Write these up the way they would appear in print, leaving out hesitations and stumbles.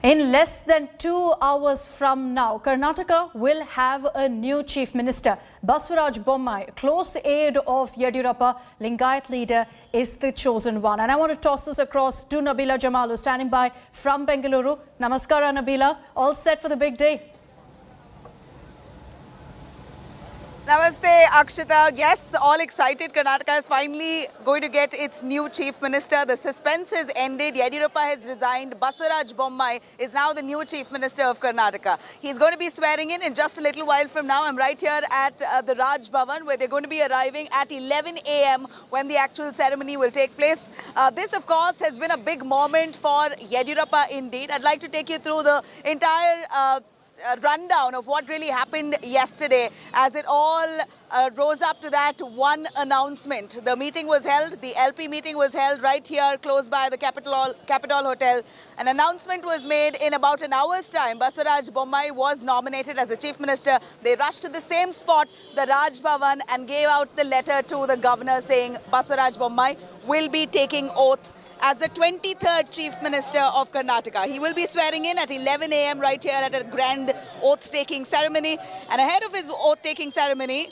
In less than 2 hours from now, Karnataka will have a new Chief Minister. Basavaraj Bommai, close aide of Yediyurappa, Lingayat leader, is the chosen one. And I want to toss this across to Nabila Jamalu, standing by from Bengaluru. Namaskara, Nabila. All set for the big day? Namaste, Akshita. Yes, all excited. Karnataka is finally going to get its new Chief Minister. The suspense has ended. Yediyurappa has resigned. Basavaraj Bommai is now the new Chief Minister of Karnataka. He's going to be swearing in just a little while from now. I'm right here at the Raj Bhavan, where they're going to be arriving at 11 a.m. when the actual ceremony will take place. This, of course, has been a big moment for Yediyurappa indeed. I'd like to take you through the entire rundown of what really happened yesterday as it all rose up to that one announcement. The meeting was held, the LP meeting was held right here close by the Capitol Hotel. An announcement was made in about an hour's time. Basavaraj Bommai was nominated as the Chief Minister. They rushed to the same spot, the Raj Bhavan, and gave out the letter to the governor saying Basavaraj Bommai will be taking oath as the 23rd Chief Minister of Karnataka. He will be swearing in at 11 a.m. right here at a grand oath-taking ceremony. And ahead of his oath-taking ceremony,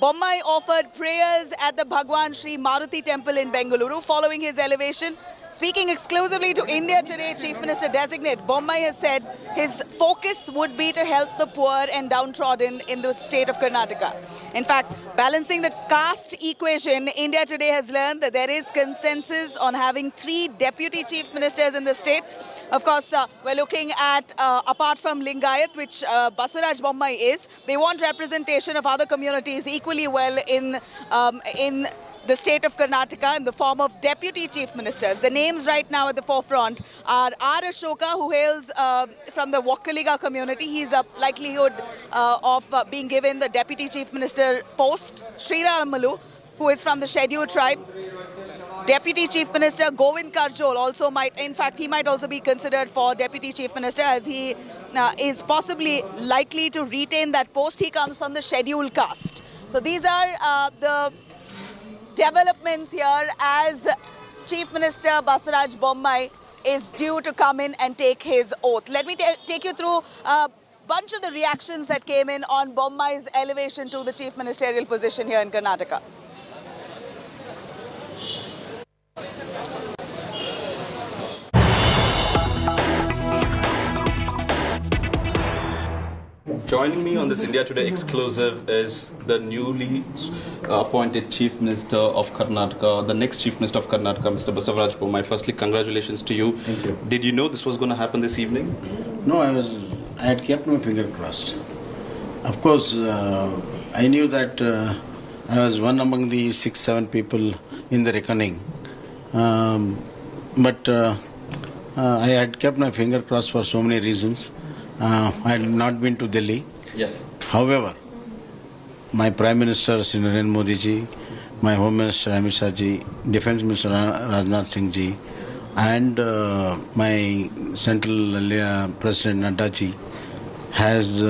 Bommai offered prayers at the Bhagwan Sri Maruti Temple in Bengaluru following his elevation. Speaking exclusively to India Today Chief Minister Designate, Bommai has said his focus would be to help the poor and downtrodden in the state of Karnataka. In fact, balancing the caste equation, India Today has learned that there is consensus on having 3 deputy chief ministers in the state. Of course, we're looking at, apart from Lingayat, which Basavaraj Bommai is, they want representation of other communities equally well in the state of Karnataka in the form of deputy chief ministers. The names right now at the forefront are R. Ashoka, who hails from the Wakkaliga community. He's a likelihood of being given the deputy chief minister post. Sriramalu, who is from the scheduled tribe. Deputy Chief Minister Govind Karjol also might, in fact, he might also be considered for Deputy Chief Minister as he is possibly likely to retain that post. He comes from the scheduled caste. So these are the developments here as Chief Minister Basavaraj Bommai is due to come in and take his oath. Let me take you through a bunch of the reactions that came in on Bommai's elevation to the chief ministerial position here in Karnataka. Joining me on this India Today exclusive is the newly appointed Chief Minister of Karnataka, the next Chief Minister of Karnataka, Mr. Basavaraj Bommai. Firstly, congratulations to you. Thank you. Did you know this was going to happen this evening? No, I had kept my finger crossed. Of course, I knew that I was one among the 6-7 people in the reckoning. But I had kept my finger crossed for so many reasons. I had not been to Delhi. Yeah. However, my Prime Minister, Sri Narendra Modi ji, my Home Minister Amit Shah ji, Defence Minister Rajnath Singh ji, and my Central President Nadda ji has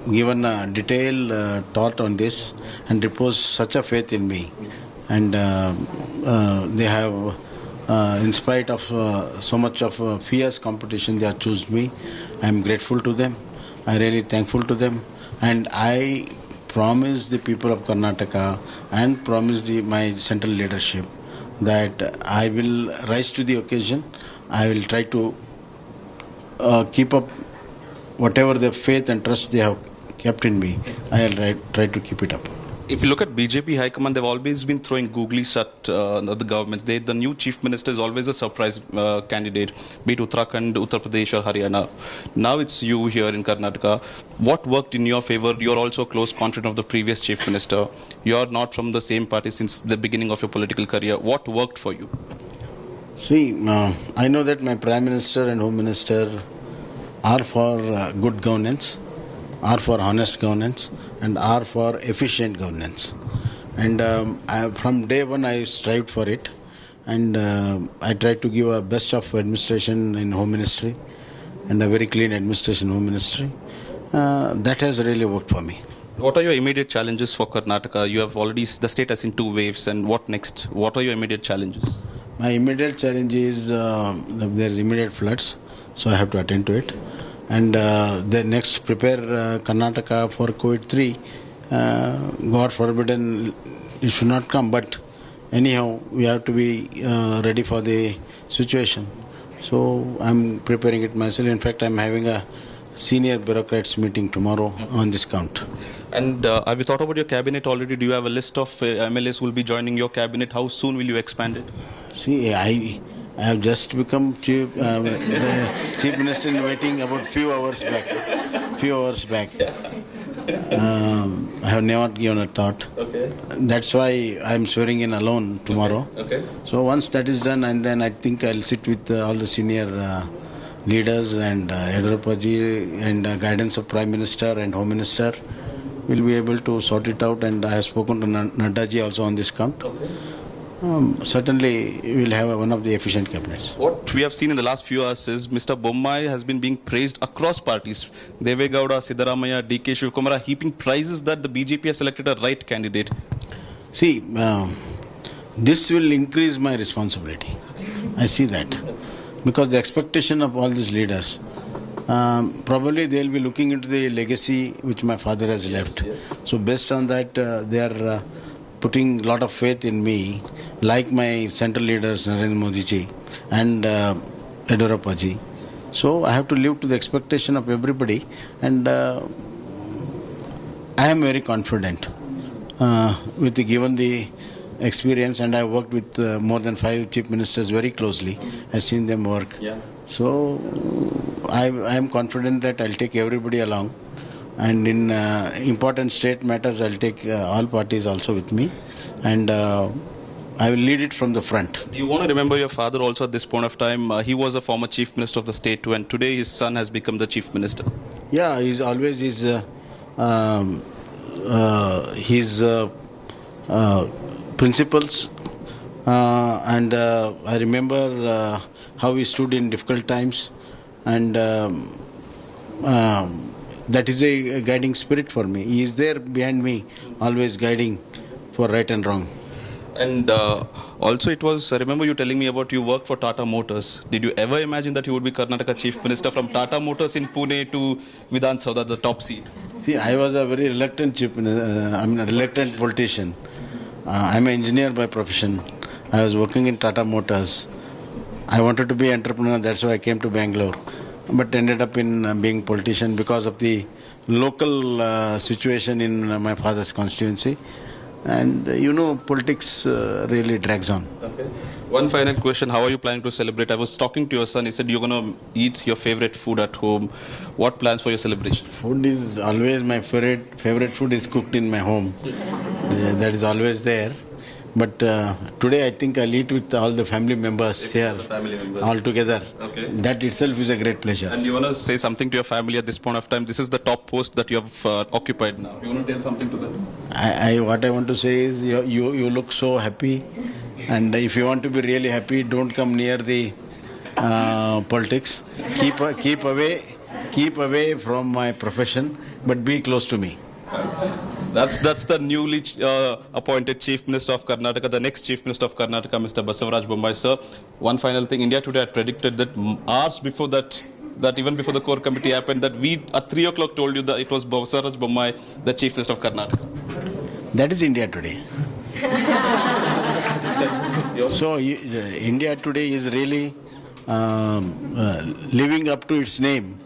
given a detailed thought on this and reposed such a faith in me. And they have, in spite of so much of fierce competition, they have chosen me. I am grateful to them. I am really thankful to them. And I promise the people of Karnataka and promise my central leadership that I will rise to the occasion. I will try to keep up whatever the faith and trust they have kept in me. I will try to keep it up. If you look at BJP High Command, they've always been throwing googlies at the governments. The new Chief Minister is always a surprise candidate, be it Uttarakhand, Uttar Pradesh or Haryana. Now it's you here in Karnataka. What worked in your favor? You're also a close confidant of the previous Chief Minister. You're not from the same party since the beginning of your political career. What worked for you? See, I know that my Prime Minister and Home Minister are for good governance, are for honest governance, and are for efficient governance. And from day one I strived for it, and I tried to give a best of administration in Home Ministry and a very clean administration in Home Ministry. That has really worked for me. What are your immediate challenges for Karnataka? You have already, the state has seen 2 waves, and what next? What are your immediate challenges? My immediate challenge is there is immediate floods. so I have to attend to it. And the next prepare Karnataka for COVID-3. God forbidden, it should not come. But anyhow, we have to be ready for the situation. So I'm preparing it myself. In fact, I'm having a senior bureaucrats meeting tomorrow on this count. And have you thought about your cabinet already? Do you have a list of MLAs who will be joining your cabinet? How soon will you expand it? See, I have just become the chief minister in waiting about few hours back. I have never given a thought. Okay. That's why I'm swearing in alone tomorrow. Okay. So once that is done, and then I think I'll sit with all the senior leaders and Yediyurappa ji and guidance of Prime Minister and Home Minister. We'll be able to sort it out, and I have spoken to Nadda ji also on this count. Okay. Certainly, we'll have one of the efficient cabinets. What we have seen in the last few hours is Mr. Bommai has been being praised across parties. Deve Gowda, Siddaramaiah, DK Shivakumar are heaping praises that the BJP has selected a right candidate. See, this will increase my responsibility. I see that. Because the expectation of all these leaders, probably they'll be looking into the legacy which my father has left. So based on that, they are putting a lot of faith in me, like my central leaders, Narendra Modi ji and Yediyurappa ji. So I have to live to the expectation of everybody, and I am very confident given the experience, and I worked with more than 5 chief ministers very closely. I've seen them work. Yeah. So I am confident that I'll take everybody along. And in important state matters, I'll take all parties also with me, and I will lead it from the front. Do you want to remember your father also at this point of time? He was a former chief minister of the state too, and today his son has become the chief minister. Yeah, he's always his principles, and I remember how he stood in difficult times, and that is a guiding spirit for me. He is there behind me, always guiding for right and wrong. And also it was, I remember you telling me about you worked for Tata Motors. Did you ever imagine that you would be Karnataka chief minister from Tata Motors in Pune to Vidhan Soudha, the top seat? See, I was a very reluctant reluctant politician. I'm an engineer by profession. I was working in Tata Motors. I wanted to be an entrepreneur, that's why I came to Bangalore. But ended up in being politician because of the local situation in my father's constituency. And politics really drags on. Okay. One final question, how are you planning to celebrate? I was talking to your son, he said you're going to eat your favorite food at home. What plans for your celebration? Food is always my favorite food is cooked in my home. That is always there. But today I think I'll eat with all the family members here, all together. Okay. That itself is a great pleasure. And you want to say something to your family at this point of time? This is the top post that you have occupied now. You want to tell something to them? What I want to say is you look so happy, and if you want to be really happy, don't come near the politics. Keep away from my profession, but be close to me. That's the newly appointed Chief Minister of Karnataka, the next Chief Minister of Karnataka, Mr. Basavaraj Bommai. Sir, one final thing. India Today had predicted that hours before that even before the core committee happened, that we at 3 o'clock told you that it was Basavaraj Bommai, the Chief Minister of Karnataka. That is India Today. So India Today is really living up to its name.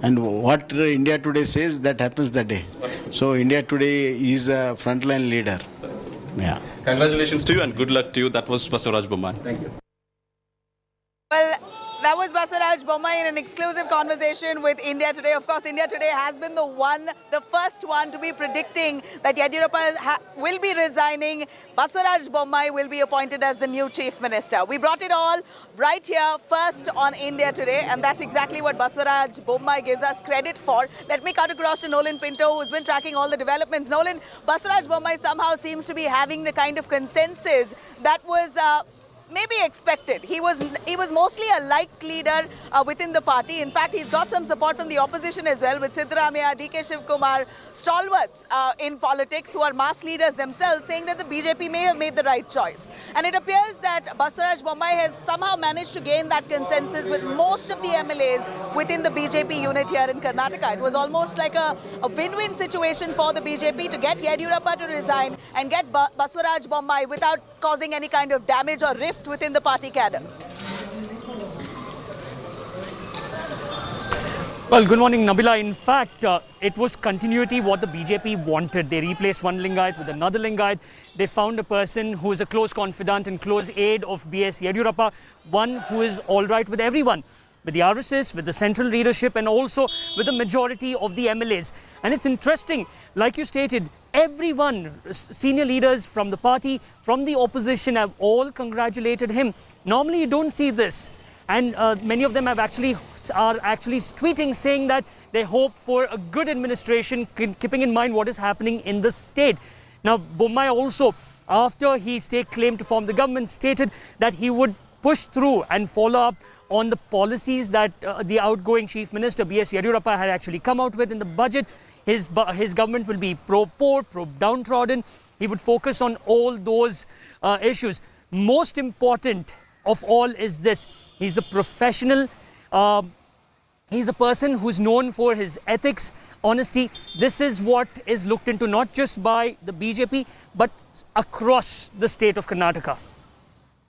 And what India Today says, that happens that day. So India Today is a frontline leader. Yeah. Congratulations to you and good luck to you. That was Basavaraj Bommai. Thank you. Well, that was Basavaraj Bommai in an exclusive conversation with India Today. Of course, India Today has been the first one to be predicting that Yediyurappa will be resigning. Basavaraj Bommai will be appointed as the new Chief Minister. We brought it all right here first on India Today, and that's exactly what Basavaraj Bommai gives us credit for. Let me cut across to Nolan Pinto, who's been tracking all the developments. Nolan, Basavaraj Bommai somehow seems to be having the kind of consensus that was maybe expected. He was mostly a liked leader within the party. In fact, he's got some support from the opposition as well, with Siddaramaiah, DK Shiv Kumar, stalwarts in politics who are mass leaders themselves, saying that the BJP may have made the right choice. And it appears that Basuraj Bommai has somehow managed to gain that consensus with most of the MLAs within the BJP unit here in Karnataka. It was almost like a win-win situation for the BJP to get Yediyurappa to resign and get Basuraj Bommai without causing any kind of damage or rift within the party cadre. Well, good morning, Nabila. In fact, it was continuity what the BJP wanted. They replaced one Lingayat with another Lingayat. They found a person who is a close confidant and close aide of B.S. Yediyurappa, one who is all right with everyone, with the RSS, with the central leadership, and also with the majority of the MLAs. And it's interesting, like you stated, everyone, senior leaders from the party, from the opposition, have all congratulated him. Normally, you don't see this. And many of them are actually tweeting, saying that they hope for a good administration, keeping in mind what is happening in the state. Now, Bommai also, after he staked claim to form the government, stated that he would push through and follow up on the policies that the outgoing Chief Minister B.S. Yediyurappa had actually come out with in the budget. His government will be pro-poor, pro-downtrodden. He would focus on all those issues. Most important of all is this. He's a professional. He's a person who's known for his ethics, honesty. This is what is looked into not just by the BJP, but across the state of Karnataka.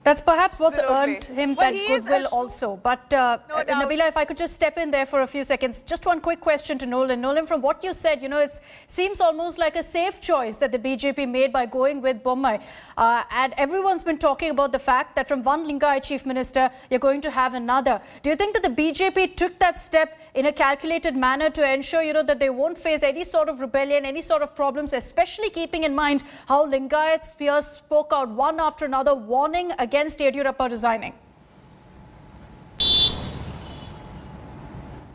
That's perhaps what's Absolutely. earned him Well, that he is goodwill a also. But doubt. Nabila, if I could just step in there for a few seconds. Just one quick question to Nolan. Nolan, from what you said, it seems almost like a safe choice that the BJP made by going with Bommai. And everyone's been talking about the fact that from one Lingayat Chief Minister, you're going to have another. Do you think that the BJP took that step in a calculated manner to ensure, that they won't face any sort of rebellion, any sort of problems, especially keeping in mind how Lingayat peers spoke out one after another, warning against Yediyurappa resigning?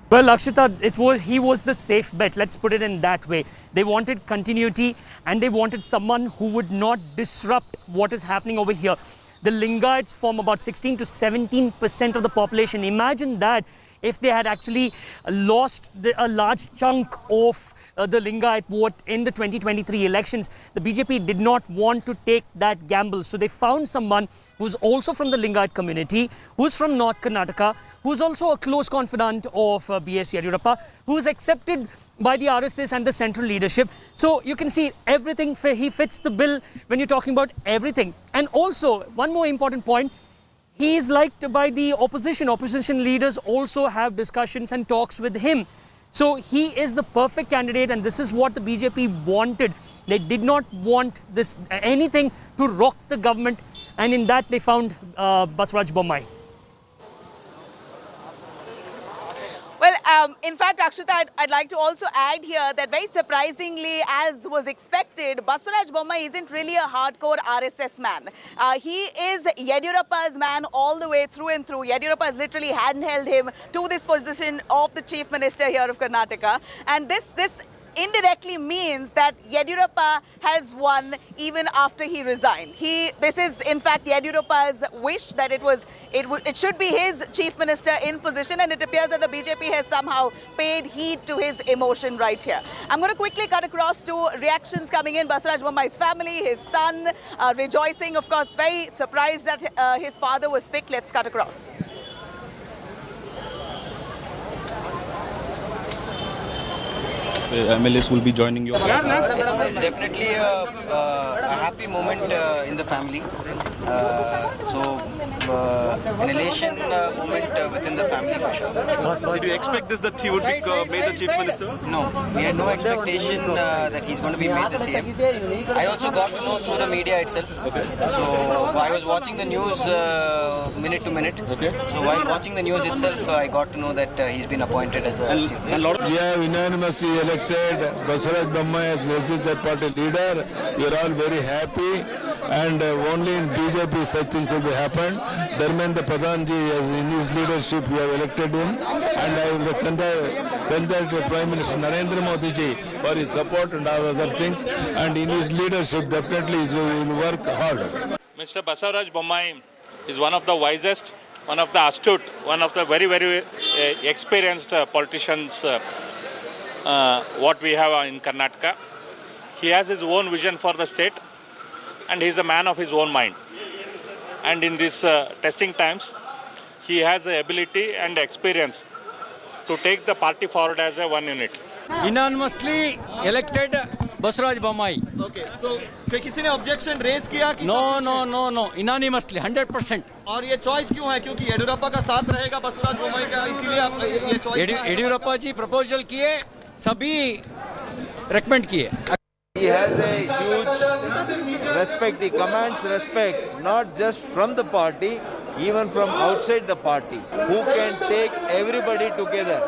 Well, Akshita, he was the safe bet. Let's put it in that way. They wanted continuity and they wanted someone who would not disrupt what is happening over here. The Lingayats form about 16 to 17% of the population. Imagine that if they had actually lost a large chunk of the Lingayat vote in the 2023 elections. The BJP did not want to take that gamble. So they found someone who's also from the Lingayat community, who's from North Karnataka, who's also a close confidant of B.S. Yediyurappa, who's accepted by the RSS and the central leadership. So you can see everything, he fits the bill when you're talking about everything. And also, one more important point, he is liked by the opposition. Opposition leaders also have discussions and talks with him. So he is the perfect candidate, and this is what the BJP wanted. They did not want anything to rock the government, and in that they found Basuraj Bommai. Well, in fact, Akshita, I'd like to also add here that very surprisingly, as was expected, Basuraj Bommai isn't really a hardcore RSS man. He is Yediyurappa's man all the way through and through. Yediyurappa has literally handheld him to this position of the Chief Minister here of Karnataka. And this indirectly means that Yediyurappa has won even after he resigned. This is in fact Yediyurappa's wish that it should be his Chief Minister in position, and it appears that the BJP has somehow paid heed to his emotion right here. I'm going to quickly cut across to reactions coming in. Basuraj Bommai's family, his son, rejoicing, of course, very surprised that his father was picked. Let's cut across. MLAs will be joining you. It's definitely a happy moment in the family. An elation moment within the family for sure. Did you expect this, that he would be made the Chief Minister? No, we had no expectation that he's going to be made the CM. I also got to know through the media itself. Okay. So I was watching the news minute to minute. Okay. So while watching the news itself, I got to know that he's been appointed as a Chief Minister. We have unanimously elected Basuraj Bommai as legislative party leader. We are all very happy, and only in BJP such things will be happen. Dharmendra Pradhanji, as in his leadership, we have elected him, and I will congratulate Prime Minister Narendra Modi ji for his support and all other things. And in his leadership, definitely he will work hard. Mr. Basuraj Bommai is one of the wisest, one of the astute, one of the very, very experienced politicians what we have in Karnataka. He has his own vision for the state and he is a man of his own mind. And in these testing times, he has the ability and experience to take the party forward as a one unit. Unanimously elected Baswaraj Bommai. Okay, so किसी ने objection raise किया कि No, unanimously 100%. और ये choice क्यों है? क्योंकि येडियुरप्पा का साथ रहेगा बसवराज बोम्मई का, इसीलिए आप ये चॉइस येडियुरप्पा जी प्रपोजल किए, सभी रेकमेंड किए. He has a huge respect. He commands respect, not just from the party, even from outside the party, who can take everybody together.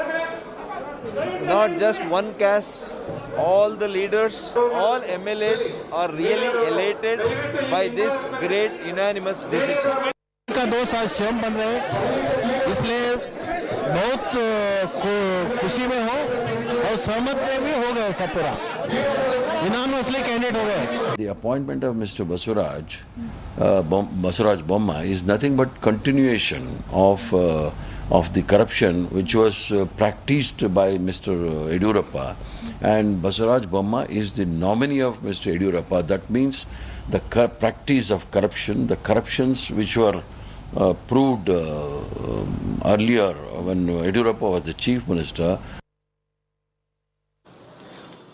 Not just one caste, all the leaders, all MLAs are really elated by this great unanimous decision. का 2 साल CM बन रहे, इसलिए बहुत खुशी में हो और सहमत में भी हो गए सब पूरा. Unanimously candidate हो गए. The appointment of Mr. Baswaraj Bommai is nothing but continuation of the corruption which was practiced by Mr. Yediyurappa, and Baswaraj Bommai is the nominee of Mr. Yediyurappa. That means the practice of corruption, the corruptions which were proved earlier when Yediyurappa was the chief minister.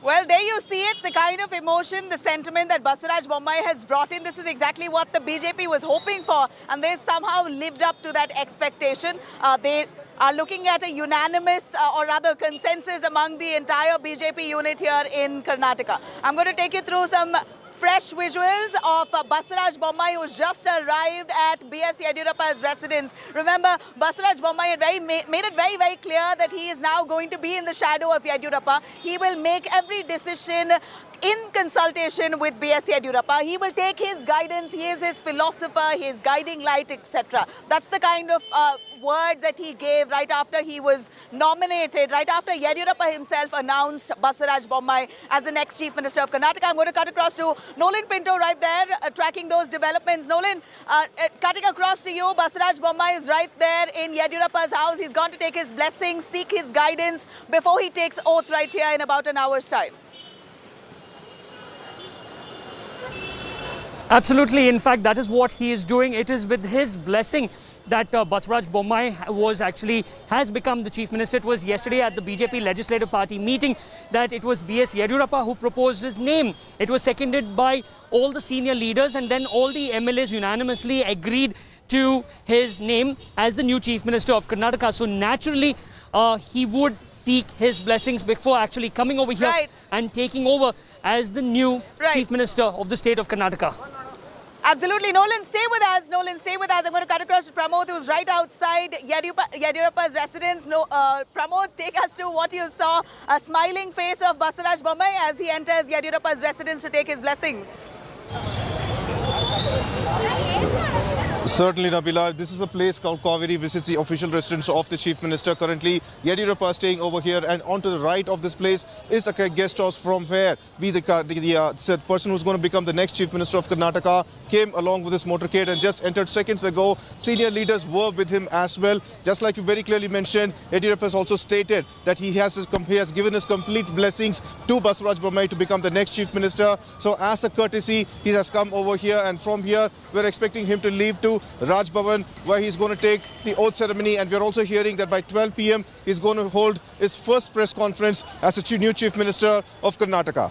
Well, there you see it, the kind of emotion, the sentiment that Baswaraj Bommai has brought in. This is exactly what the BJP was hoping for, and they somehow lived up to that expectation. They are looking at a unanimous or rather consensus among the entire BJP unit here in Karnataka. I'm going to take you through some fresh visuals of Baswaraj Bommai, who's just arrived at B.S. Yediyurappa's residence. Remember, Baswaraj Bommai had made it very, very clear that he is now going to be in the shadow of Yediyurappa. He will make every decision in consultation with B.S. Yediyurappa. He will take his guidance. He is his philosopher, his guiding light, etc. That's the kind of word that he gave right after he was nominated, right after Yediyurappa himself announced Baswaraj Bommai as the next Chief Minister of Karnataka. I'm going to cut across to Nolan Pinto right there, tracking those developments. Nolan, cutting across to you, Baswaraj Bommai is right there in Yediyurappa's house. He's gone to take his blessings, seek his guidance before he takes oath right here in about an hour's time. Absolutely. In fact, that is what he is doing. It is with his blessing that Baswaraj Bommai has become the Chief Minister. It was yesterday at the BJP Legislative Party meeting that it was B.S. Yediyurappa who proposed his name. It was seconded by all the senior leaders, and then all the MLAs unanimously agreed to his name as the new Chief Minister of Karnataka. So naturally, he would seek his blessings before actually coming over here and taking over as the new Chief Minister of the state of Karnataka. Absolutely. Nolan, stay with us. Nolan, stay with us. I'm going to cut across to Pramod, who's right outside Yediyurappa's residence. Pramod, take us to what you saw, a smiling face of Baswaraj Bommai as he enters Yediyurappa's residence to take his blessings. Certainly, Nabila. This is a place called Kaveri, which is the official residence of the Chief Minister. Currently, Yediyurappa is staying over here, and onto the right of this place is a guest house from where the person who's going to become the next Chief Minister of Karnataka came along with his motorcade and just entered seconds ago. Senior leaders were with him as well. Just like you very clearly mentioned, Yediyurappa has also stated that he has given his complete blessings to Baswaraj Bommai to become the next Chief Minister. So as a courtesy, he has come over here, and from here, we're expecting him to leave to Raj Bhavan, where he's going to take the oath ceremony, and we're also hearing that by 12 p.m. he's going to hold his first press conference as the new Chief Minister of Karnataka.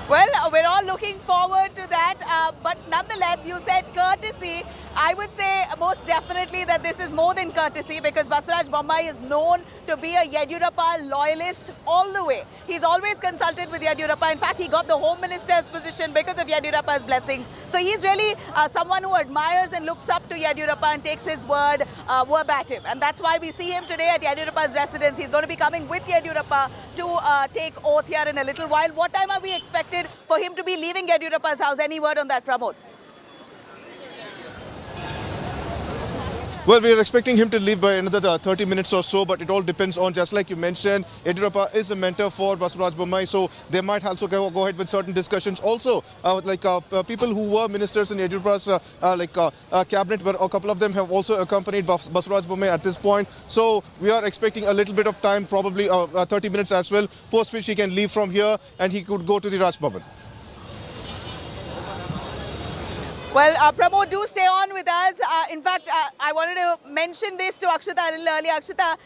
Well, we're all looking forward to that, but nonetheless, you said courtesy. I would say most definitely that this is more than courtesy, because Baswaraj Bommai is known to be a Yediyurappa loyalist all the way. He's always consulted with Yediyurappa. In fact, he got the Home Minister's position because of Yediyurappa's blessings. So he's really someone who admires and looks up to Yediyurappa and takes his word verbatim. And that's why we see him today at Yediyurappa's residence. He's going to be coming with Yediyurappa to take oath here in a little while. What time are we expected for him to be leaving Yediyurappa's house? Any word on that, Pramod? Well, we are expecting him to leave by another 30 minutes or so, but it all depends on, just like you mentioned, Yediyurappa is a mentor for Basuraj Bommai, so they might also go ahead with certain discussions. Also, people who were ministers in Yediyurappa's cabinet, where a couple of them have also accompanied Basuraj Bommai at this point. So we are expecting a little bit of time, probably 30 minutes as well, post which he can leave from here and he could go to the Raj Bhavan. Well, Pramod, do stay on with us. In fact, I wanted to mention this to Akshita a little earlier. Akshita,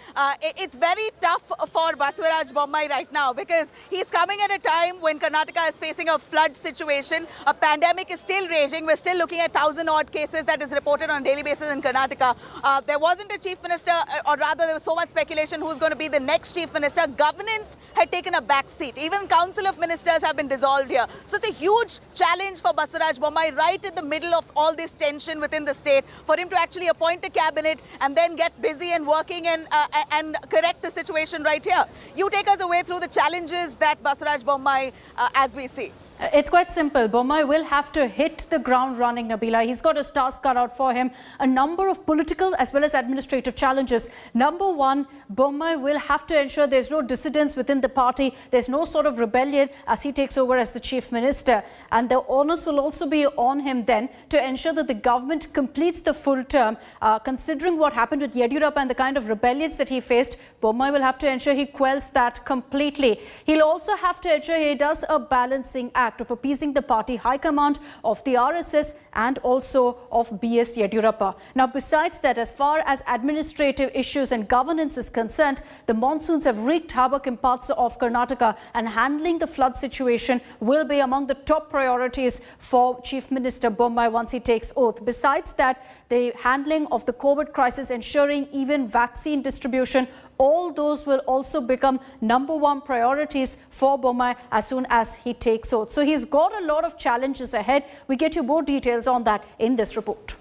it's very tough for Basuraj Bommai right now because he's coming at a time when Karnataka is facing a flood situation. A pandemic is still raging. We're still looking at 1,000-odd cases that is reported on a daily basis in Karnataka. There wasn't a chief minister, or rather there was so much speculation who's going to be the next chief minister. Governance had taken a back seat. Even Council of Ministers have been dissolved here. So it's a huge challenge for Basuraj Bommai right in the middle of all this tension within the state, for him to actually appoint a cabinet and then get busy and working and correct the situation right here. You take us away through the challenges that Basuraj Bommai as we see. It's quite simple. Bommai will have to hit the ground running, Nabila. He's got his task cut out for him. A number of political as well as administrative challenges. Number one, Bommai will have to ensure there's no dissidence within the party. There's no sort of rebellion as he takes over as the chief minister. And the onus will also be on him then to ensure that the government completes the full term. Considering what happened with Yediyurappa and the kind of rebellions that he faced, Bommai will have to ensure he quells that completely. He'll also have to ensure he does a balancing act of appeasing the party high command of the RSS and also of B.S. Yediyurappa. Now, besides that, as far as administrative issues and governance is concerned, the monsoons have wreaked havoc in parts of Karnataka, and handling the flood situation will be among the top priorities for Chief Minister Bommai once he takes oath. Besides that, the handling of the COVID crisis, ensuring even vaccine distribution, all those will also become number one priorities for Bommai as soon as he takes oath. So he's got a lot of challenges ahead. We get you more details on that in this report.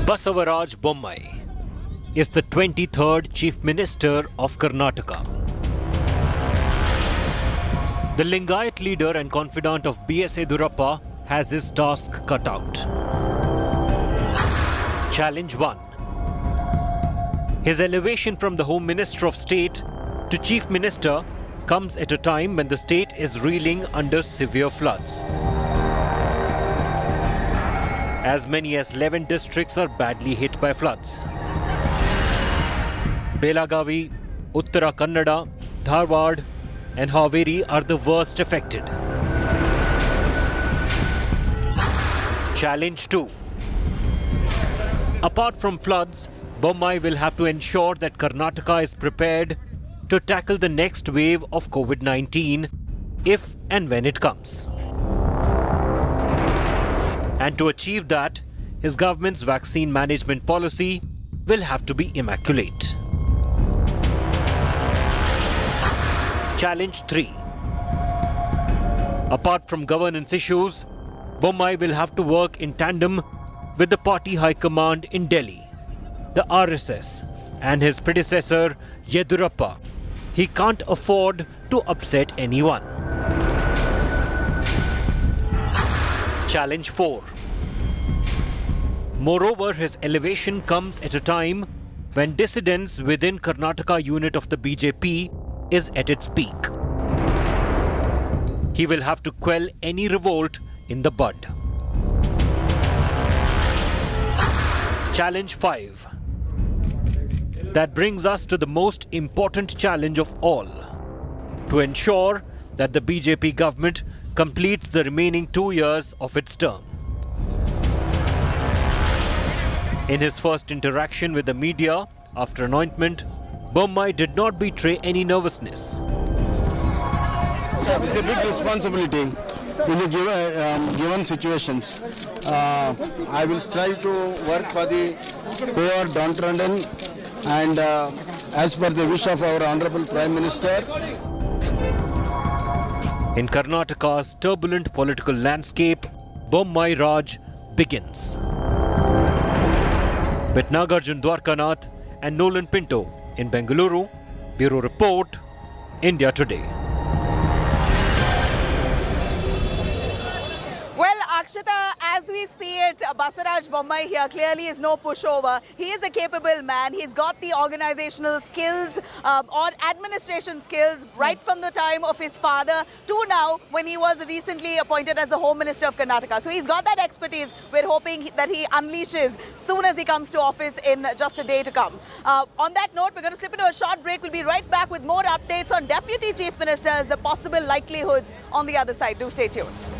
Basavaraj Bommai is the 23rd Chief Minister of Karnataka. The Lingayat leader and confidant of B.S. Yediyurappa has his task cut out. Challenge 1. His elevation from the Home Minister of State to Chief Minister comes at a time when the state is reeling under severe floods. As many as 11 districts are badly hit by floods. Belagavi, Uttara Kannada, Dharwad and Haveri are the worst affected. Challenge 2. Apart from floods, Bommai will have to ensure that Karnataka is prepared to tackle the next wave of COVID-19 if and when it comes. And to achieve that, his government's vaccine management policy will have to be immaculate. Challenge 3. Apart from governance issues, Bommai will have to work in tandem with the party high command in Delhi, the RSS and his predecessor Yediyurappa. He can't afford to upset anyone. Challenge 4. Moreover, his elevation comes at a time when dissidence within Karnataka unit of the BJP is at its peak. He will have to quell any revolt in the bud. Challenge 5. That brings us to the most important challenge of all, to ensure that the BJP government completes the remaining 2 years of its term. In his first interaction with the media after anointment, Bommai did not betray any nervousness. It's a big responsibility in the given situations. I will strive to work for the poor, downtrodden, and as per the wish of our Honorable Prime Minister. In Karnataka's turbulent political landscape, Bommai Raj begins. With Nagarjun Dwarkanath and Nolan Pinto in Bengaluru, Bureau Report, India Today. Well, Akshita, as as we see it, Basaraj Bommai here clearly is no pushover. He is a capable man. He's got the organizational skills or administration skills right from the time of his father to now when he was recently appointed as the Home Minister of Karnataka. So he's got that expertise. We're hoping that he unleashes soon as he comes to office in just a day to come. On that note, we're going to slip into a short break. We'll be right back with more updates on Deputy Chief Ministers, the possible likelihoods on the other side. Do stay tuned.